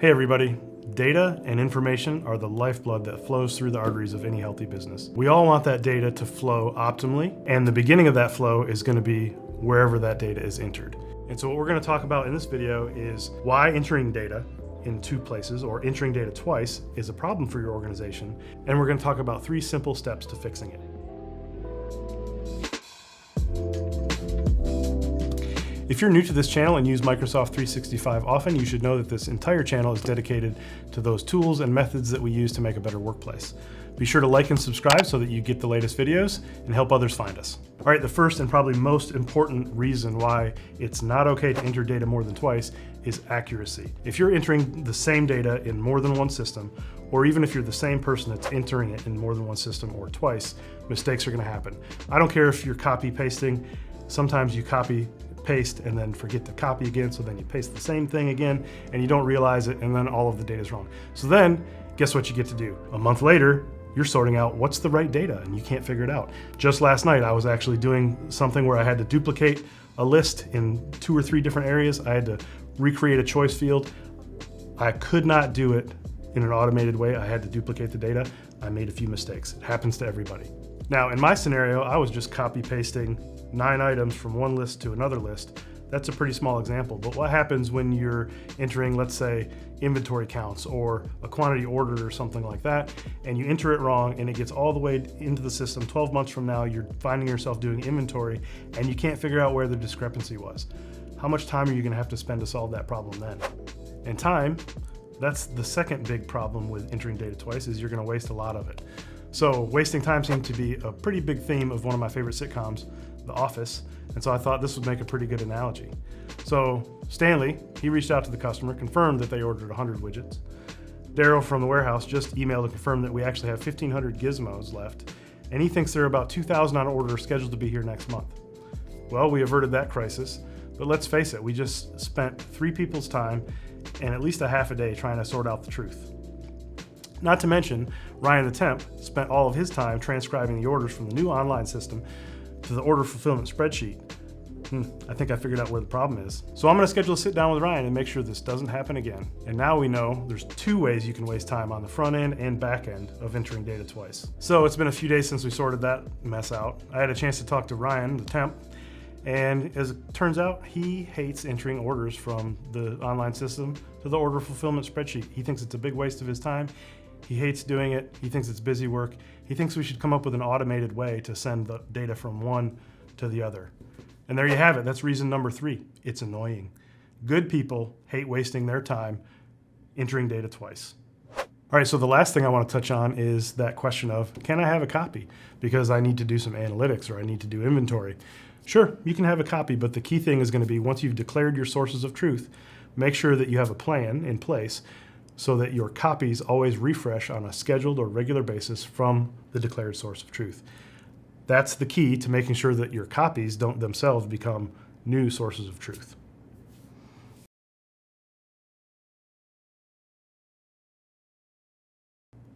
Hey everybody, data and information are the lifeblood that flows through the arteries of any healthy business. We all want that data to flow optimally, and the beginning of that flow is going to be wherever that data is entered. And so what we're going to talk about in this video is why entering data in two places or entering data twice is a problem for your organization, and we're going to talk about 3 simple steps to fixing it. If you're new to this channel and use Microsoft 365 often, you should know that this entire channel is dedicated to those tools and methods that we use to make a better workplace. Be sure to like and subscribe so that you get the latest videos and help others find us. All right, the first and probably most important reason why it's not okay to enter data more than twice is accuracy. If you're entering the same data in more than one system, or even if you're the same person that's entering it in more than one system or twice, mistakes are going to happen. I don't care if you're copy pasting. Sometimes you copy paste and then forget to copy again, so then you paste the same thing again and you don't realize it, and then all of the data is wrong. So then guess what you get to do? A month later, you're sorting out what's the right data and you can't figure it out. Just last night, I was actually doing something where I had to duplicate a list in 2 or 3 different areas. I had to recreate a choice field. I could not do it in an automated way. I had to duplicate the data. I made a few mistakes. It happens to everybody. Now, in my scenario, I was just copy pasting 9 items from one list to another list. That's a pretty small example, but what happens when you're entering, let's say, inventory counts or a quantity ordered or something like that, and you enter it wrong and it gets all the way into the system? 12 months from now, you're finding yourself doing inventory and you can't figure out where the discrepancy was. How much time are you gonna have to spend to solve that problem then? And time, that's the second big problem with entering data twice, is you're gonna waste a lot of it. So wasting time seemed to be a pretty big theme of one of my favorite sitcoms, The Office, and so I thought this would make a pretty good analogy. So Stanley, he reached out to the customer, confirmed that they ordered 100 widgets. Daryl from the warehouse just emailed and confirmed that we actually have 1,500 gizmos left, and he thinks there are about 2,000 on order scheduled to be here next month. Well, we averted that crisis, but let's face it, we just spent 3 people's time and at least a half a day trying to sort out the truth. Not to mention, Ryan the temp spent all of his time transcribing the orders from the new online system to the order fulfillment spreadsheet. I think I figured out where the problem is. So I'm gonna schedule a sit down with Ryan and make sure this doesn't happen again. And now we know there's 2 ways you can waste time on the front end and back end of entering data twice. So it's been a few days since we sorted that mess out. I had a chance to talk to Ryan, the temp, and as it turns out, he hates entering orders from the online system to the order fulfillment spreadsheet. He thinks it's a big waste of his time. He hates doing it. He thinks it's busy work. He thinks we should come up with an automated way to send the data from one to the other. And there you have it. That's reason number 3. It's annoying. Good people hate wasting their time entering data twice. All right, so the last thing I want to touch on is that question of, can I have a copy? Because I need to do some analytics or I need to do inventory. Sure, you can have a copy, but the key thing is going to be, once you've declared your sources of truth, make sure that you have a plan in place so that your copies always refresh on a scheduled or regular basis from the declared source of truth. That's the key to making sure that your copies don't themselves become new sources of truth.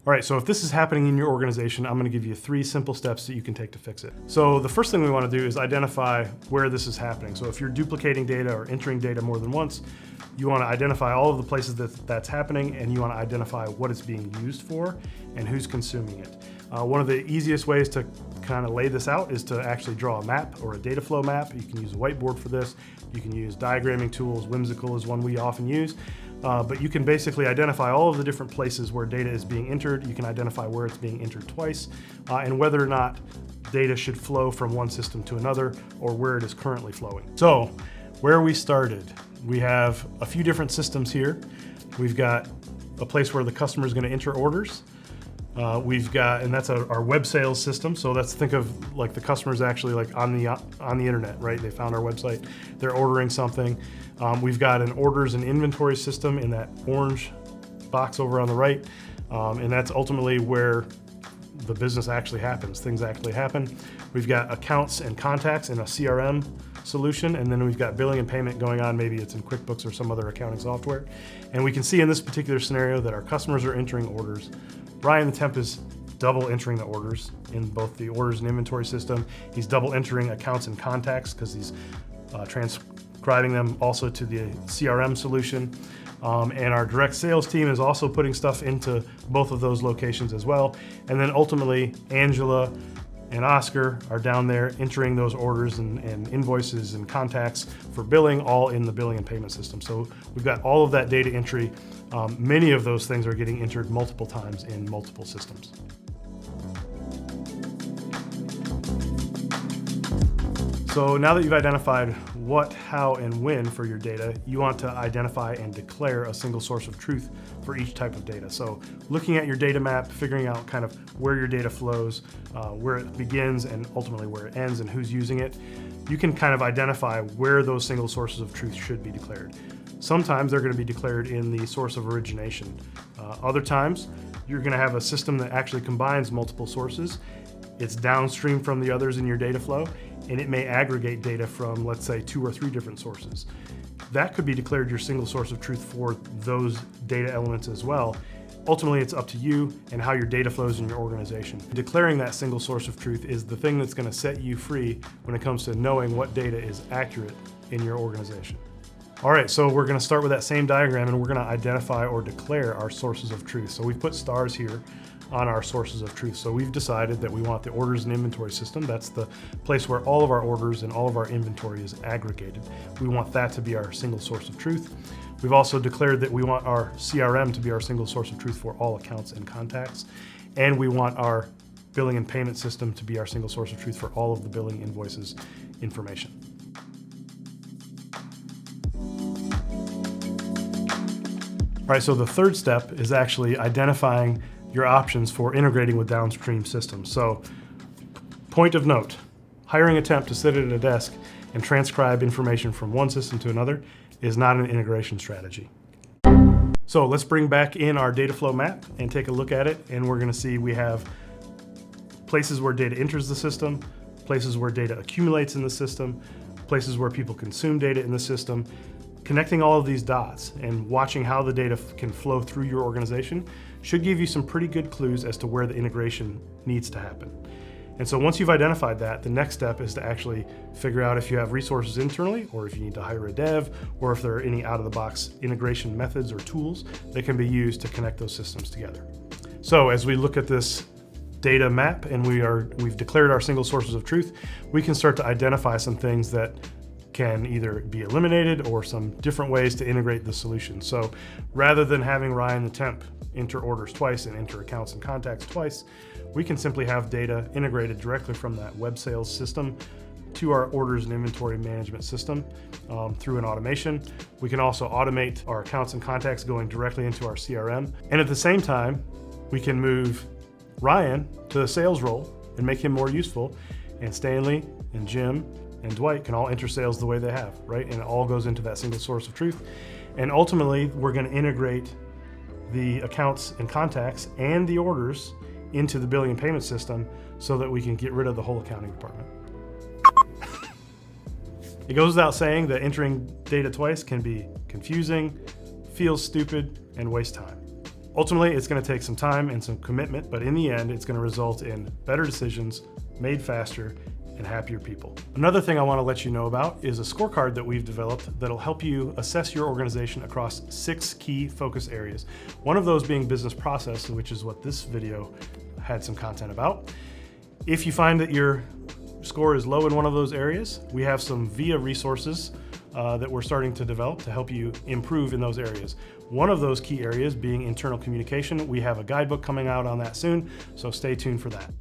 All right, so if this is happening in your organization, I'm gonna give you 3 simple steps that you can take to fix it. So the first thing we wanna do is identify where this is happening. So if you're duplicating data or entering data more than once, you wanna identify all of the places that's happening, and you wanna identify what it's being used for and who's consuming it. One of the easiest ways to kind of lay this out is to actually draw a map or a data flow map. You can use a whiteboard for this. You can use diagramming tools. Whimsical is one we often use. But you can basically identify all of the different places where data is being entered. You can identify where it's being entered twice, and whether or not data should flow from one system to another, or where it is currently flowing. So where we started, we have a few different systems here. We've got a place where the customer is going to enter orders. We've got, and that's our web sales system. So let's think of like the customer's actually like on the internet, right? They found our website, they're ordering something. We've got an orders and inventory system in that orange box over on the right. And that's ultimately where the business actually happens. Things actually happen. We've got accounts and contacts in a CRM solution, and then we've got billing and payment going on. Maybe it's in QuickBooks or some other accounting software. And we can see in this particular scenario that our customers are entering orders. Ryan the temp is double entering the orders in both the orders and inventory system. He's double entering accounts and contacts because he's transcribing them also to the CRM solution. And our direct sales team is also putting stuff into both of those locations as well. And then ultimately, Angela and Oscar are down there entering those orders and invoices and contacts for billing, all in the billing and payment system. So we've got all of that data entry. Many of those things are getting entered multiple times in multiple systems. So now that you've identified what, how, and when for your data, you want to identify and declare a single source of truth for each type of data. So looking at your data map, figuring out kind of where your data flows, where it begins and ultimately where it ends and who's using it, you can kind of identify where those single sources of truth should be declared. Sometimes they're going to be declared in the source of origination. Other times, you're going to have a system that actually combines multiple sources. It's downstream from the others in your data flow, and it may aggregate data from, let's say, 2 or 3 different sources. That could be declared your single source of truth for those data elements as well. Ultimately, it's up to you and how your data flows in your organization. Declaring that single source of truth is the thing that's going to set you free when it comes to knowing what data is accurate in your organization. All right, so we're going to start with that same diagram, and we're going to identify or declare our sources of truth. So we've put stars here on our sources of truth. So we've decided that we want the orders and inventory system. That's the place where all of our orders and all of our inventory is aggregated. We want that to be our single source of truth. We've also declared that we want our CRM to be our single source of truth for all accounts and contacts. And we want our billing and payment system to be our single source of truth for all of the billing invoices information. All right, so the third step is actually identifying your options for integrating with downstream systems. So, point of note, hiring a temp to sit at a desk and transcribe information from one system to another is not an integration strategy. So let's bring back in our data flow map and take a look at it, and we're gonna see we have places where data enters the system, places where data accumulates in the system, places where people consume data in the system. Connecting all of these dots and watching how the data can flow through your organization should give you some pretty good clues as to where the integration needs to happen. And so once you've identified that, the next step is to actually figure out if you have resources internally, or if you need to hire a dev, or if there are any out-of-the-box integration methods or tools that can be used to connect those systems together. So as we look at this data map and we've declared our single sources of truth, we can start to identify some things that can either be eliminated or some different ways to integrate the solution. So rather than having Ryan the temp enter orders twice and enter accounts and contacts twice, we can simply have data integrated directly from that web sales system to our orders and inventory management system through an automation. We can also automate our accounts and contacts going directly into our CRM. And at the same time, we can move Ryan to the sales role and make him more useful, and Stanley and Jim and Dwight can all enter sales the way they have, right? And it all goes into that single source of truth. And ultimately, we're going to integrate the accounts and contacts and the orders into the billing and payment system so that we can get rid of the whole accounting department. It goes without saying that entering data twice can be confusing, feels stupid, and waste time. Ultimately, it's going to take some time and some commitment, but in the end, it's going to result in better decisions made faster and happier people. Another thing I want to let you know about is a scorecard that we've developed that'll help you assess your organization across 6 key focus areas. One of those being business process, which is what this video had some content about. If you find that your score is low in one of those areas, we have some VIA resources that we're starting to develop to help you improve in those areas. One of those key areas being internal communication. We have a guidebook coming out on that soon, so stay tuned for that.